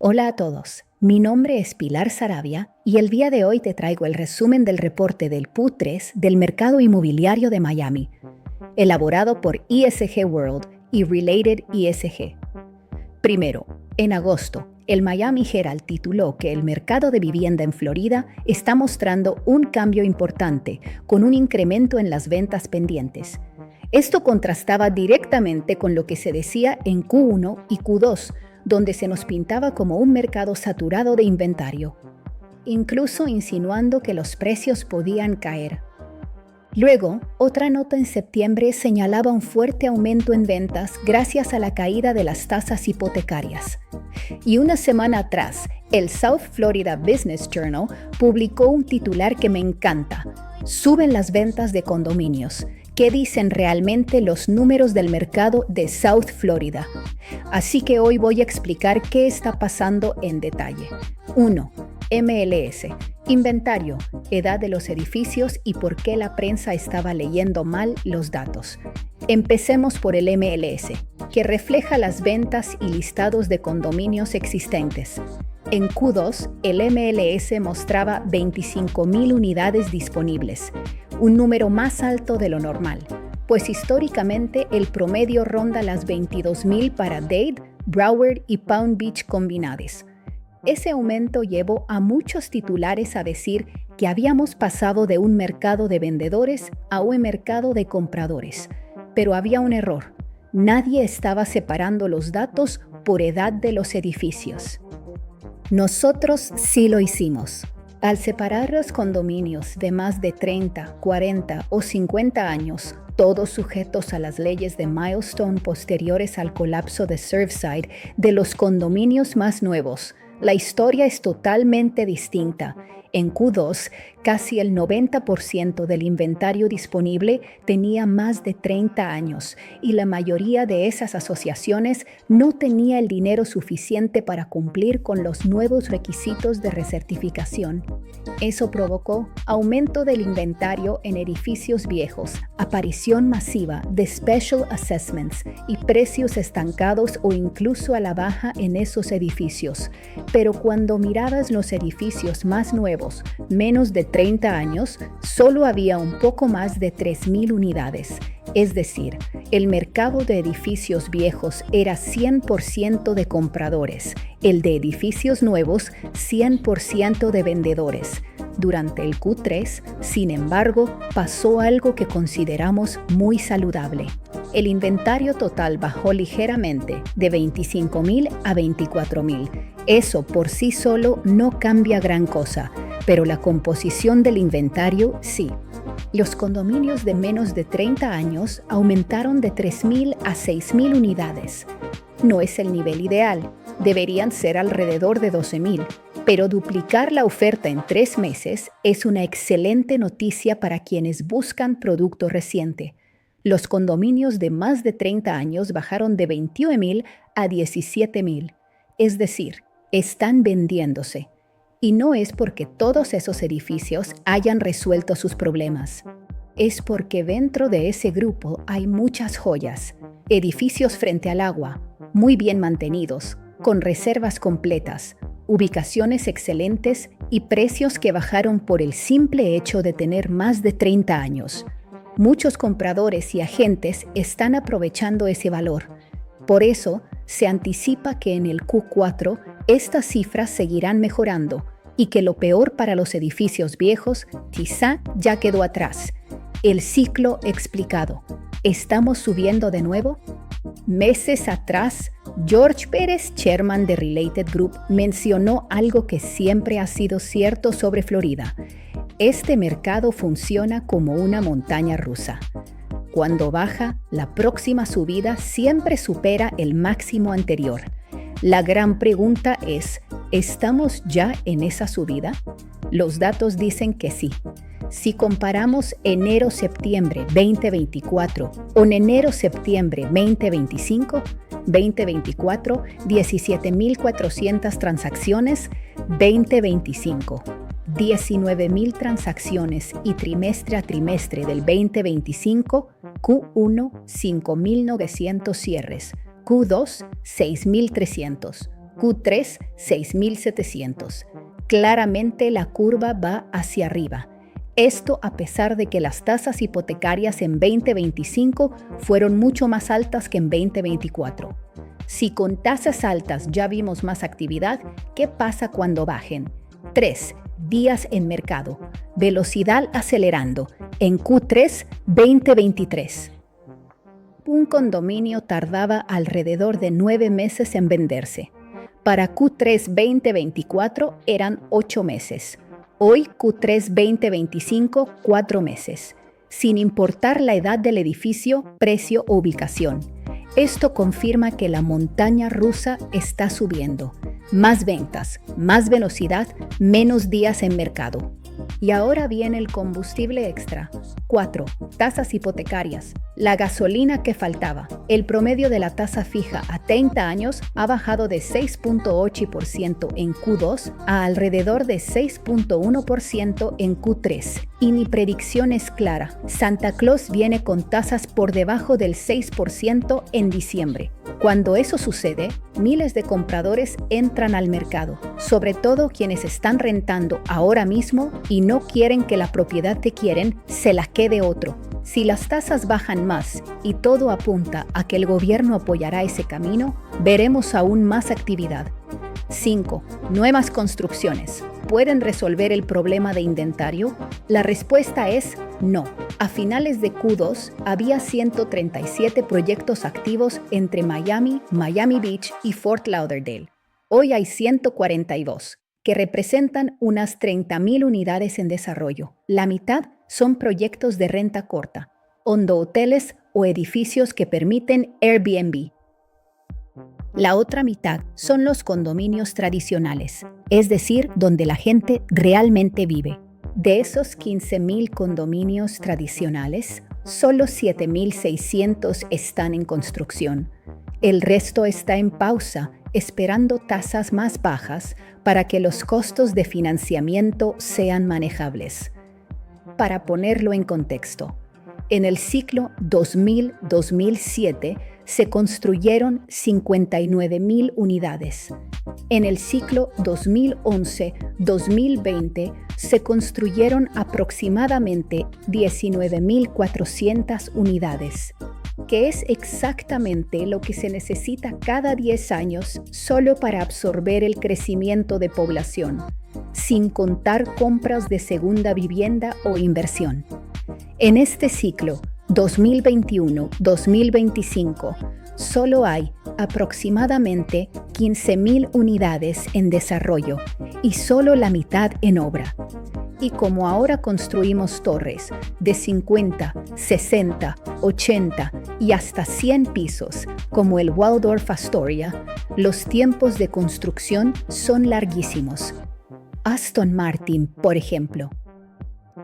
Hola a todos, mi nombre es Pilar Saravia y el día de hoy te traigo el resumen del reporte del Q3 del mercado inmobiliario de Miami, elaborado por ESG World y Related ESG. Primero, en agosto, el Miami Herald tituló que el mercado de vivienda en Florida está mostrando un cambio importante, con un incremento en las ventas pendientes. Esto contrastaba directamente con lo que se decía en Q1 y Q2, donde se nos pintaba como un mercado saturado de inventario, incluso insinuando que los precios podían caer. Luego, otra nota en septiembre señalaba un fuerte aumento en ventas gracias a la caída de las tasas hipotecarias. Y una semana atrás, el South Florida Business Journal publicó un titular que me encanta: suben las ventas de condominios. ¿Qué dicen realmente los números del mercado de South Florida? Así que hoy voy a explicar qué está pasando en detalle. 1. MLS. Inventario, edad de los edificios y por qué la prensa estaba leyendo mal los datos. Empecemos por el MLS, que refleja las ventas y listados de condominios existentes. En Q2, el MLS mostraba 25,000 unidades disponibles, un número más alto de lo normal, pues históricamente el promedio ronda las 22,000 para Dade, Broward y Palm Beach combinadas. Ese aumento llevó a muchos titulares a decir que habíamos pasado de un mercado de vendedores a un mercado de compradores. Pero había un error: nadie estaba separando los datos por edad de los edificios. Nosotros sí lo hicimos. Al separar los condominios de más de 30, 40 o 50 años, todos sujetos a las leyes de Milestone posteriores al colapso de Surfside, de los condominios más nuevos, la historia es totalmente distinta. En Q2, casi el 90% del inventario disponible tenía más de 30 años y la mayoría de esas asociaciones no tenía el dinero suficiente para cumplir con los nuevos requisitos de recertificación. Eso provocó aumento del inventario en edificios viejos, aparición masiva de special assessments y precios estancados o incluso a la baja en esos edificios. Pero cuando mirabas los edificios más nuevos, menos de 30 años, solo había un poco más de 3,000 unidades. Es decir, el mercado de edificios viejos era 100% de compradores, el de edificios nuevos 100% de vendedores. Durante el Q3, sin embargo, pasó algo que consideramos muy saludable. El inventario total bajó ligeramente de 25,000 a 24,000. Eso por sí solo no cambia gran cosa, pero la composición del inventario sí. Los condominios de menos de 30 años aumentaron de 3,000 a 6,000 unidades. No es el nivel ideal, deberían ser alrededor de 12,000, pero duplicar la oferta en 3 meses es una excelente noticia para quienes buscan producto reciente. Los condominios de más de 30 años bajaron de 21,000 a 17,000, es decir, están vendiéndose. Y no es porque todos esos edificios hayan resuelto sus problemas. Es porque dentro de ese grupo hay muchas joyas, edificios frente al agua, muy bien mantenidos, con reservas completas, ubicaciones excelentes y precios que bajaron por el simple hecho de tener más de 30 años. Muchos compradores y agentes están aprovechando ese valor. Por eso, se anticipa que en el Q4 estas cifras seguirán mejorando y que lo peor para los edificios viejos quizá ya quedó atrás. El ciclo explicado. ¿Estamos subiendo de nuevo? Meses atrás, George Pérez, chairman de Related Group, mencionó algo que siempre ha sido cierto sobre Florida. Este mercado funciona como una montaña rusa. Cuando baja, la próxima subida siempre supera el máximo anterior. La gran pregunta es, ¿estamos ya en esa subida? Los datos dicen que sí. Si comparamos enero-septiembre 2024 con enero-septiembre 2025, 17,400 transacciones, 2025. 19,000 transacciones y trimestre a trimestre del 2025, Q1, 5,900 cierres, Q2, 6,300. Q3, 6.700. Claramente la curva va hacia arriba. Esto a pesar de que las tasas hipotecarias en 2025 fueron mucho más altas que en 2024. Si con tasas altas ya vimos más actividad, ¿qué pasa cuando bajen? 3. Días en mercado. Velocidad acelerando. En Q3 2023. Un condominio tardaba alrededor de 9 meses en venderse. Para Q3 2024 eran 8 meses. Hoy Q3 2025, 4 meses. Sin importar la edad del edificio, precio o ubicación. Esto confirma que la montaña rusa está subiendo. Más ventas, más velocidad, menos días en mercado. Y ahora viene el combustible extra. 4. Tasas hipotecarias. La gasolina que faltaba. El promedio de la tasa fija a 30 años ha bajado de 6.8% en Q2 a alrededor de 6.1% en Q3. Y mi predicción es clara. Santa Claus viene con tasas por debajo del 6% en diciembre. Cuando eso sucede, miles de compradores entran al mercado, sobre todo quienes están rentando ahora mismo y no quieren que la propiedad que quieren se la quede otro. Si las tasas bajan más y todo apunta a que el gobierno apoyará ese camino, veremos aún más actividad. 5. Nuevas construcciones. ¿Pueden resolver el problema de inventario? La respuesta es no. A finales de Q2 había 137 proyectos activos entre Miami, Miami Beach y Fort Lauderdale. Hoy hay 142, que representan unas 30.000 unidades en desarrollo. La mitad son proyectos de renta corta, hoteles o edificios que permiten Airbnb. La otra mitad son los condominios tradicionales, es decir, donde la gente realmente vive. De esos 15.000 condominios tradicionales, solo 7.600 están en construcción. El resto está en pausa, esperando tasas más bajas para que los costos de financiamiento sean manejables. Para ponerlo en contexto, en el ciclo 2000-2007 se construyeron 59.000 unidades. En el ciclo 2011-2020 se construyeron aproximadamente 19.400 unidades, que es exactamente lo que se necesita cada 10 años solo para absorber el crecimiento de población, sin contar compras de segunda vivienda o inversión. En este ciclo 2021-2025 solo hay aproximadamente 15.000 unidades en desarrollo y solo la mitad en obra. Y como ahora construimos torres de 50, 60, 80 y hasta 100 pisos, como el Waldorf Astoria, los tiempos de construcción son larguísimos. Aston Martin, por ejemplo,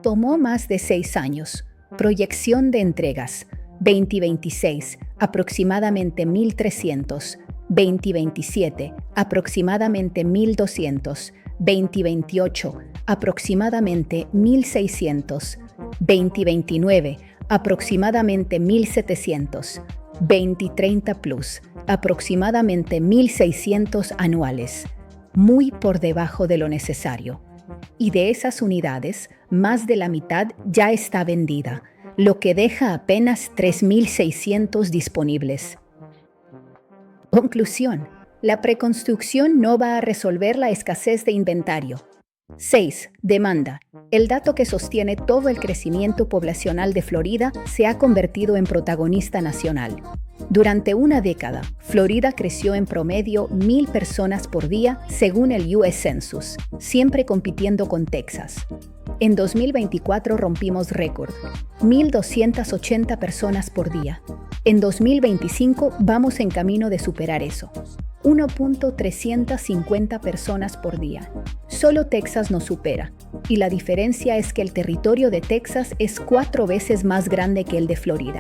tomó más de 6 años. Proyección de entregas. 2026, aproximadamente 1.300. 2027, aproximadamente 1.200. 2028, aproximadamente 1.600. 2029, aproximadamente 1.700. 2030 plus, aproximadamente 1.600 anuales. Muy por debajo de lo necesario. Y de esas unidades, más de la mitad ya está vendida, lo que deja apenas 3.600 disponibles. Conclusión: la preconstrucción no va a resolver la escasez de inventario. 6. Demanda. El dato que sostiene todo el crecimiento poblacional de Florida se ha convertido en protagonista nacional. Durante una década, Florida creció en promedio 1.000 personas por día según el US Census, siempre compitiendo con Texas. En 2024 rompimos récord, 1.280 personas por día. En 2025 vamos en camino de superar eso. 1.350 personas por día. Solo Texas nos supera, y la diferencia es que el territorio de Texas es 4 veces más grande que el de Florida.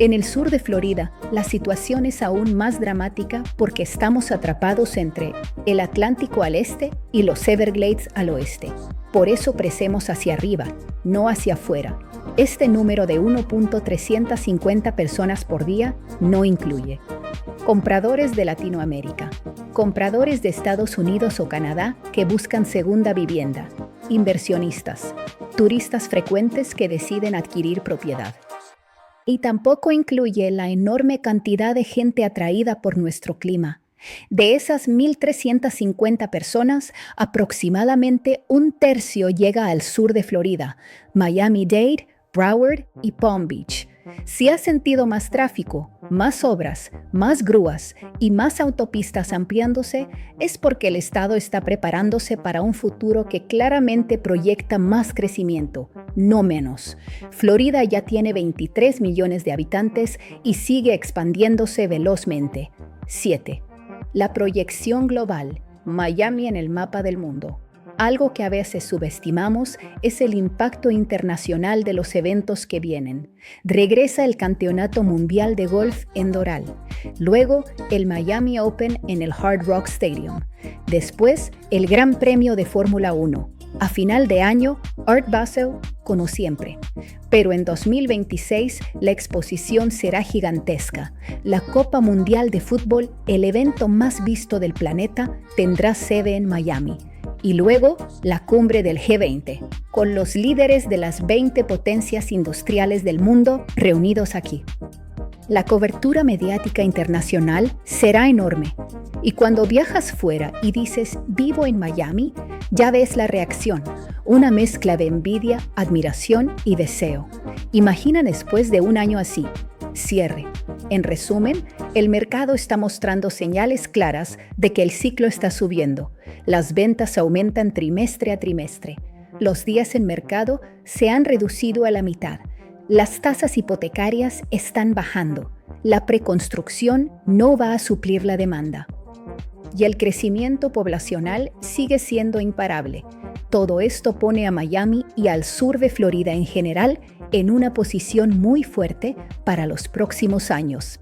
En el sur de Florida, la situación es aún más dramática porque estamos atrapados entre el Atlántico al este y los Everglades al oeste. Por eso crecemos hacia arriba, no hacia afuera. Este número de 1.350 personas por día no incluye compradores de Latinoamérica. Compradores de Estados Unidos o Canadá que buscan segunda vivienda. Inversionistas. Turistas frecuentes que deciden adquirir propiedad. Y tampoco incluye la enorme cantidad de gente atraída por nuestro clima. De esas 1.350 personas, aproximadamente un tercio llega al sur de Florida, Miami-Dade, Broward y Palm Beach. Si has sentido más tráfico, más obras, más grúas y más autopistas ampliándose, es porque el estado está preparándose para un futuro que claramente proyecta más crecimiento, no menos. Florida ya tiene 23 millones de habitantes y sigue expandiéndose velozmente. 7. La proyección global. Miami en el mapa del mundo. Algo que a veces subestimamos es el impacto internacional de los eventos que vienen. Regresa el Campeonato Mundial de Golf en Doral. Luego, el Miami Open en el Hard Rock Stadium. Después, el Gran Premio de Fórmula 1. A final de año, Art Basel, como siempre. Pero en 2026, la exposición será gigantesca. La Copa Mundial de Fútbol, el evento más visto del planeta, tendrá sede en Miami. Y luego, la cumbre del G20, con los líderes de las 20 potencias industriales del mundo reunidos aquí. La cobertura mediática internacional será enorme. Y cuando viajas fuera y dices «vivo en Miami», ya ves la reacción, una mezcla de envidia, admiración y deseo. Imagina después de un año así. Cierre. En resumen, el mercado está mostrando señales claras de que el ciclo está subiendo. Las ventas aumentan trimestre a trimestre. Los días en mercado se han reducido a la mitad. Las tasas hipotecarias están bajando. La preconstrucción no va a suplir la demanda. Y el crecimiento poblacional sigue siendo imparable. Todo esto pone a Miami y al sur de Florida en general en una posición muy fuerte para los próximos años.